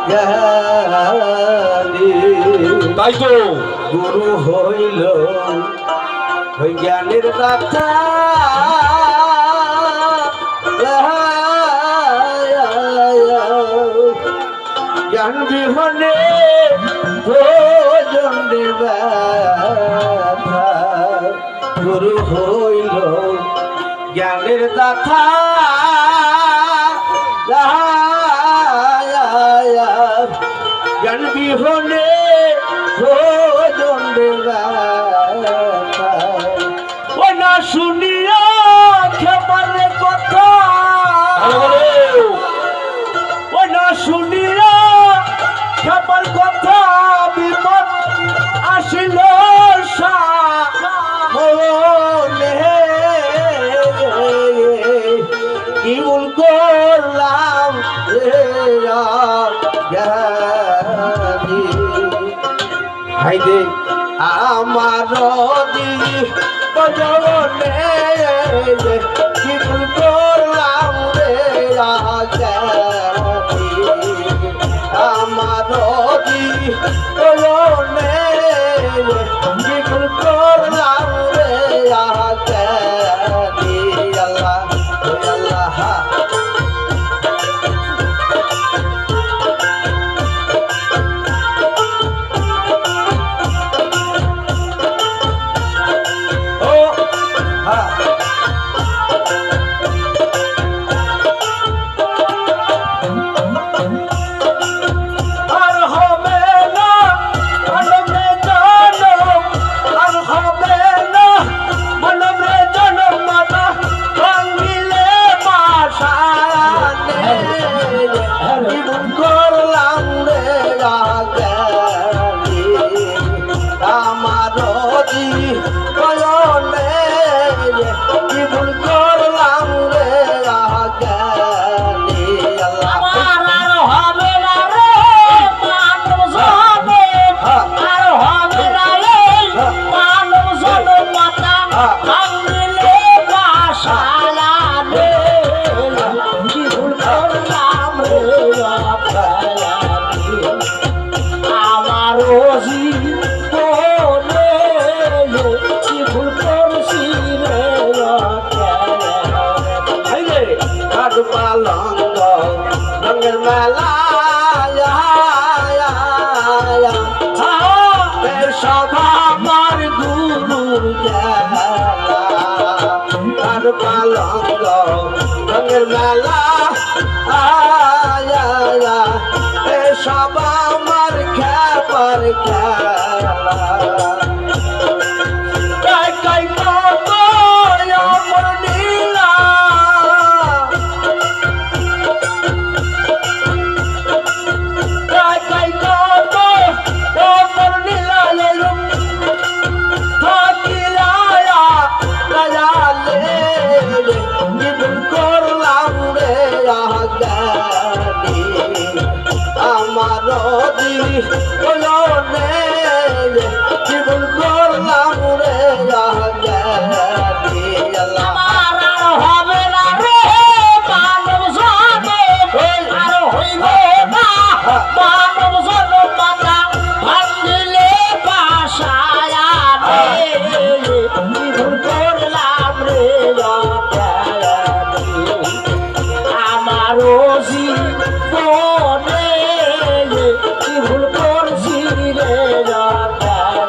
জ্ঞানী। তাই তো গুরু হইল ওই জ্ঞানের দাতা, জ্ঞান বিহনে ভোজন ব্যথা। গুরু হইল জ্ঞানের দাতা, জ্ঞান বিহনে ভোজন ব্যথা। ও না শুনিয়া ক্ষেমারে কথা, ও না শুনিয়া ক্ষেমার কথা, বিপদ আসিল সামনে। কি ভুল করলাম রে জ্ঞানী। হাইদে আমার জীবনে কি ভুল করলাম রে জ্ঞানী। আমার জীবনে কি ভুল করলাম রে জ্ঞানী। আল্লাহ আল্লাহ রঙের মেলা সভা আমার গুরুর আর পালঙ্গ রঙের মেলা সব আমার খেপার খেলা। আমার জীবনে জীবন করলাম রে জ্ঞানী। আল্লাহ হবে না রে মানব জনে, আর হইব না মানব জন পাতা ভাঙিলে বাসায় জীবন করলাম রে জ্ঞানী। আমারও জীবনে ভুল করছি রে জ্ঞানী।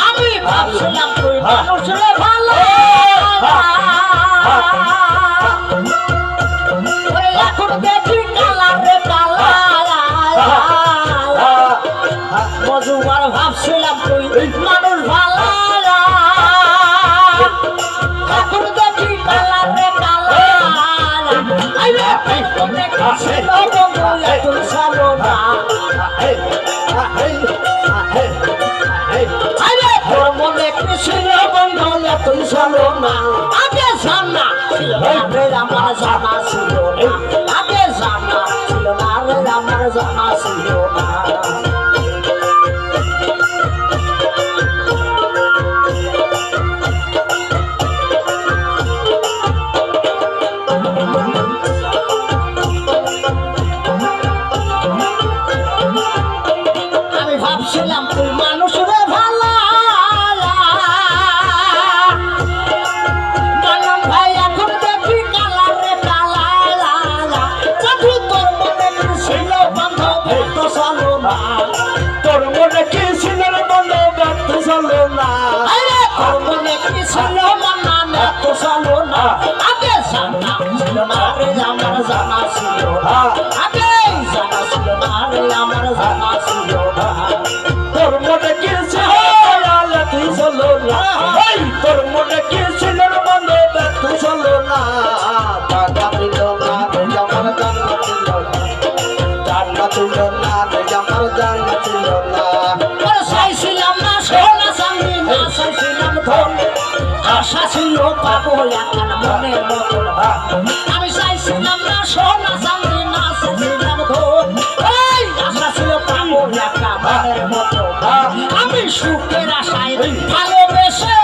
আমি ভাবছিলাম তুই মানুষের ভালো ওরে এখন দেখি কালা রে কালা মজুবার ভাবছিলাম তুই মানুষ ভালো এখন দেখি কালা রে কালা আইরে ছিল বন্ধু এত সালো না আরে তোর মনে কি ছিল বন্ধু এত সালো না আগে জানা ছিল রে আমার জানা ছিল না আগে জানা ছিল না রে আমার জানা ছিল না আমি ভাবছিলাম তুই মানুষ রে ভালো জানলাম ভাই এখন দেখি কালা রে কালা বন্ধু তোর মনে কি ছিল বান্ধব তো চলো না তোর মনে কি ছিল রে বন্ধু ব্যর্থ চলো না আরে তোর মনে কি ছিল মান্না না তো চলো না আগে জানা ছিল না রে আমার জানা ছিল না আগে জানা ছিল না রে আমার জানা ছিল না তোর মনে কি ছিল ব্যর্থ চলো না তোর মনে কি ছিল রে বন্ধু ব্যর্থ চলো না টাকা ছিল না রে আমার জানা ছিল না জানা ছিল না রে আমার জানা ছিল না ওরে চাইছিলাম না সোনা চাঁদি না চাইছিলাম ধন আশা ছিল পাবো একখান মনের মতন আমি চাইছিলাম না সোনা চাঁদি না চাইছিলাম ধন এই আশা ছিল পাবো একটা মনের মতন আমি সুখের আশায় ভালোবেসে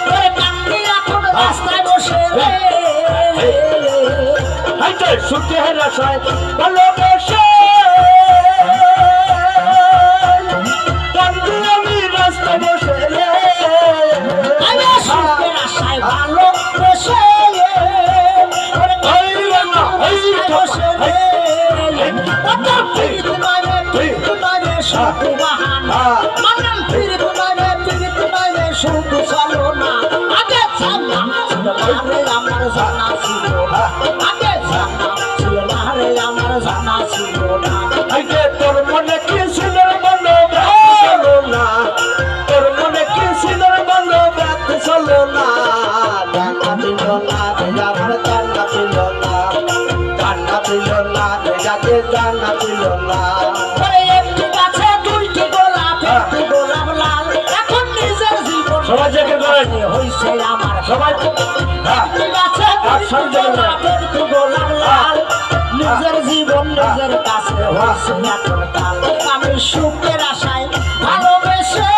ওরে কান্দি এখন রাস্তায় বসে রে হাইতে সুখের আশায় ভালোবেসে কান্দি আমি রাস্তায় বসে রে আমি সুখের আশায় ভালোবেসে ওরে কান্দি এখন রাস্তায় বসে রে কত পীড়িত নয় রে পীড়িত নয় রে শুধু বাহানা মানলাম পীড়িত নয় রে শুধু চলো না আগে জানা ছিল না রে আমার জানা ছিল না আগে জানা ছিল না রে আমার জানা ছিল না হাইতে তোর মনে কি ছিল রে বন্ধু ব্যর্থ চলো না তোর মনে কি ছিল রে বন্ধু ব্যর্থ চলো না জানা ছিল না রে আমার জানা ছিল না জানা ছিল না রে যাকে জানা ছিল না ওরে একটি গাছে দুইটি গোলাপ একটি গোলাপ লাল এখন নিজের জীবন সবাই জেগে করে হইছে আমার সবাই একটি গাছে দুইটি গোলাপ একটি গোলাপ লাল নিজের জীবন নিজের কাছে হইছে এখন কাল আমি সুখের আশায় ভালোবেসে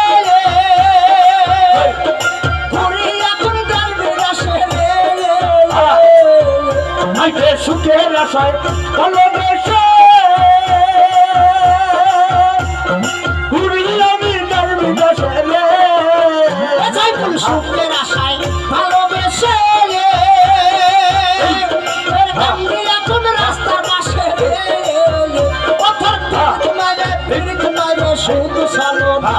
ঘুরি এখন গার্বের আসে রে হাইতে সুখের আশায় ভালোবেসে ঘুরি আমি তার বিদেশে রে যাইপুর সুখের আশায় ভালোবেসে আমি এখন রাস্তার পাশে পথর পীড়িত নয় রে শুধু চলো না